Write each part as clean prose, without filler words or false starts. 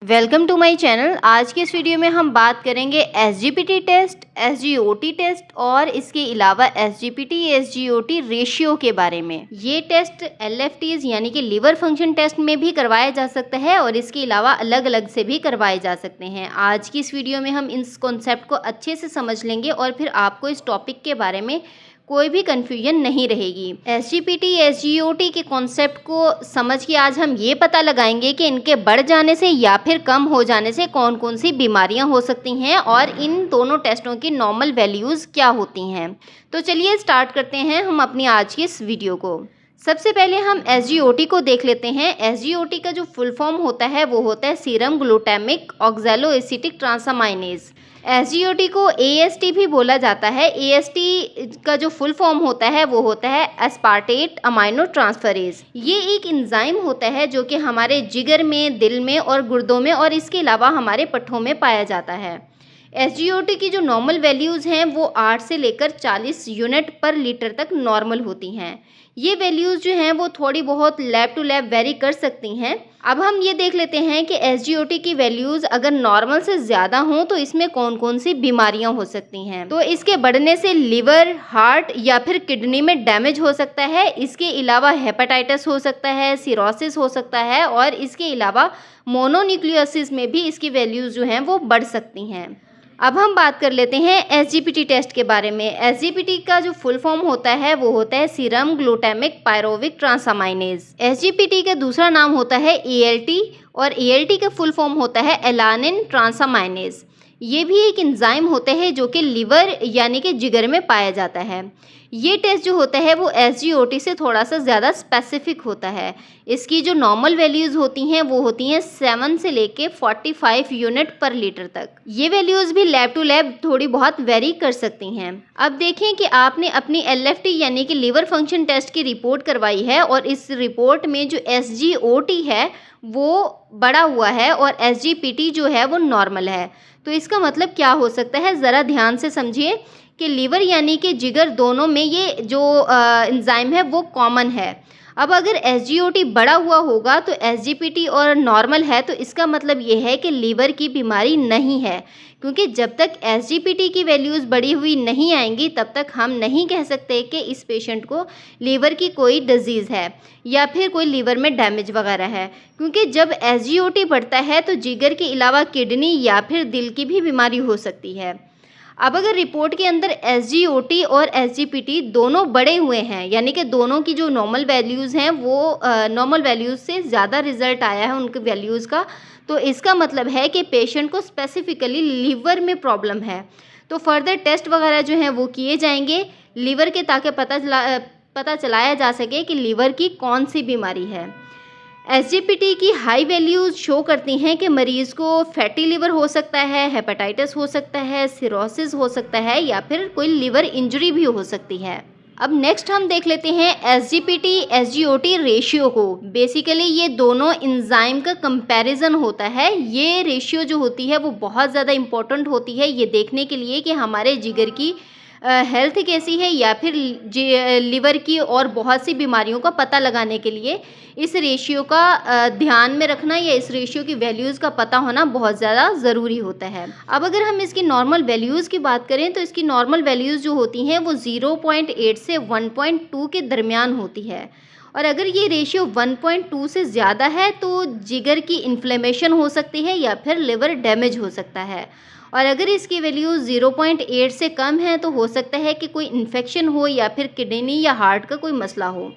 Welcome to my channel. आज के इस वीडियो में हम बात करेंगे एसजीपीटी टेस्ट, एसजीओटी टेस्ट और इसके अलावा एसजीपीटी एसजीओटी रेशियो के बारे में। ये टेस्ट एलएफटीज यानी कि लीवर फंक्शन टेस्ट में भी करवाया जा सकता है और इसके अलावा अलग अलग से भी करवाए जा सकते हैं। आज की इस वीडियो में हम इस कॉन्सेप्ट को अच्छे से समझ लेंगे और फिर आपको इस टॉपिक के बारे में कोई भी कन्फ्यूजन नहीं रहेगी। एसजीपीटी एसजीओटी के कॉन्सेप्ट को समझ के आज हम ये पता लगाएंगे कि इनके बढ़ जाने से या फिर कम हो जाने से कौन कौन सी बीमारियां हो सकती हैं और इन दोनों टेस्टों की नॉर्मल वैल्यूज़ क्या होती हैं। तो चलिए स्टार्ट करते हैं हम अपनी आज की इस वीडियो को। सबसे पहले हम एसजीओटी को देख लेते हैं। एसजीओटी का जो फुल फॉर्म होता है वो होता है सीरम ग्लूटामिक ऑक्सैलोएसिटिक ट्रांसअमाइनेज। एसजीओटी को एएसटी भी बोला जाता है। एएसटी का जो फुल फॉर्म होता है वो होता है एस्पार्टेट अमाइनो ट्रांसफरेज। ये एक एंजाइम होता है जो कि हमारे जिगर में, दिल में और गुर्दों में और इसके अलावा हमारे पट्ठों में पाया जाता है। एसजीओटी की जो नॉर्मल वैल्यूज़ हैं वो 8 से लेकर 40 यूनिट पर लीटर तक नॉर्मल होती हैं। ये वैल्यूज़ जो हैं वो थोड़ी बहुत लैब टू लैब वेरी कर सकती हैं। अब हम ये देख लेते हैं कि एसजीओटी की वैल्यूज़ अगर नॉर्मल से ज़्यादा हों तो इसमें कौन कौन सी बीमारियां हो सकती हैं। तो इसके बढ़ने से लिवर, हार्ट या फिर किडनी में डैमेज हो सकता है। इसके अलावा हेपेटाइटिस हो सकता है, सिरोसिस हो सकता है और इसके अलावा मोनोन्यूक्लियोसिस में भी इसकी वैल्यूज़ जो हैं वो बढ़ सकती हैं। अब हम बात कर लेते हैं एसजीपीटी टेस्ट के बारे में। एसजीपीटी का जो फुल फॉर्म होता है वो होता है सीरम ग्लूटामिक पायरोविक ट्रांसअमाइनेज। एसजीपीटी का दूसरा नाम होता है एएलटी और एएलटी का फुल फॉर्म होता है एलानिन ट्रांसअमाइनेज। ये भी एक एंजाइम होता है जो कि लिवर यानी कि जिगर में पाया जाता है। ये टेस्ट जो होता है वो एसजीओटी से थोड़ा सा ज़्यादा स्पेसिफिक होता है। इसकी जो नॉर्मल वैल्यूज़ होती हैं वो होती हैं 7 से लेके 45 यूनिट पर लीटर तक। ये वैल्यूज़ भी लैब टू लैब थोड़ी बहुत वेरी कर सकती हैं। अब देखें कि आपने अपनी एलएफटी यानी कि लीवर फंक्शन टेस्ट की रिपोर्ट करवाई है और इस रिपोर्ट में जो एसजीओटी है वो बढ़ा हुआ है और एसजीपीटी जो है वो नॉर्मल है। तो इसका मतलब क्या हो सकता है, ज़रा ध्यान से समझिए कि लीवर यानी कि जिगर दोनों में ये जो एंजाइम है वो कॉमन है। अब अगर एसजीओटी बढ़ा हुआ होगा तो एसजीपीटी और नॉर्मल है तो इसका मतलब ये है कि लीवर की बीमारी नहीं है, क्योंकि जब तक एसजीपीटी की वैल्यूज़ बढ़ी हुई नहीं आएंगी तब तक हम नहीं कह सकते कि इस पेशेंट को लीवर की कोई डिजीज़ है या फिर कोई लीवर में डैमेज वगैरह है। क्योंकि जब एसजीओटी बढ़ता है तो जिगर के अलावा किडनी या फिर दिल की भी बीमारी हो सकती है। अब अगर रिपोर्ट के अंदर एसजीओटी और एसजीपीटी दोनों बढ़े हुए हैं यानी कि दोनों की जो नॉर्मल वैल्यूज़ हैं वो नॉर्मल वैल्यूज़ से ज़्यादा रिजल्ट आया है उनके वैल्यूज़ का, तो इसका मतलब है कि पेशेंट को स्पेसिफिकली लीवर में प्रॉब्लम है। तो फर्दर टेस्ट वगैरह जो हैं वो किए जाएंगे लीवर के, ताकि पता चलाया जा सके कि लीवर की कौन सी बीमारी है। एसजीपीटी की हाई वैल्यूज़ शो करती हैं कि मरीज़ को फैटी लिवर हो सकता है, हेपेटाइटिस हो सकता है, सिरोसिस हो सकता है या फिर कोई लिवर इंजरी भी हो सकती है। अब नेक्स्ट हम देख लेते हैं एसजीपीटी एसजीओटी रेशियो को। बेसिकली ये दोनों एंजाइम का कंपैरिजन होता है। ये रेशियो जो होती है वो बहुत ज़्यादा इम्पोर्टेंट होती है ये देखने के लिए कि हमारे जिगर की हेल्थ कैसी है या फिर लिवर की और बहुत सी बीमारियों का पता लगाने के लिए इस रेशियो का ध्यान में रखना या इस रेशियो की वैल्यूज़ का पता होना बहुत ज़्यादा ज़रूरी होता है। अब अगर हम इसकी नॉर्मल वैल्यूज़ की बात करें तो इसकी नॉर्मल वैल्यूज़ जो होती हैं वो 0.8 से 1.2 के दरमियान होती है और अगर ये रेशियो 1.2 से ज़्यादा है तो जिगर की इन्फ्लेमेशन हो सकती है या फिर लिवर डैमेज हो सकता है। और अगर इसकी वैल्यू 0.8 से कम है तो हो सकता है कि कोई इन्फेक्शन हो या फिर किडनी या हार्ट का कोई मसला हो।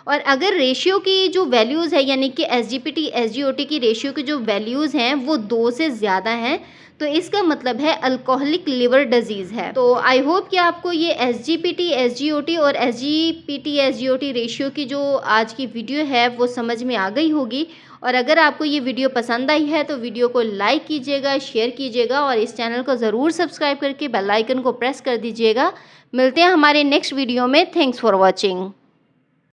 और अगर रेशियो की जो वैल्यूज़ है यानी कि एसजीपीटी एसजीओटी की रेशियो की जो वैल्यूज़ हैं वो 2 से ज़्यादा हैं तो इसका मतलब है अल्कोहलिक लिवर डिजीज़ है। तो आई होप कि आपको ये एसजीपीटी एसजीओटी और एसजीपीटी एसजीओटी रेशियो की जो आज की वीडियो है वो समझ में आ गई होगी। और अगर आपको ये वीडियो पसंद आई है तो वीडियो को लाइक कीजिएगा, शेयर कीजिएगा और इस चैनल को ज़रूर सब्सक्राइब करके बेल आइकन को प्रेस कर दीजिएगा। मिलते हैं हमारे नेक्स्ट वीडियो में। Thanks for watching.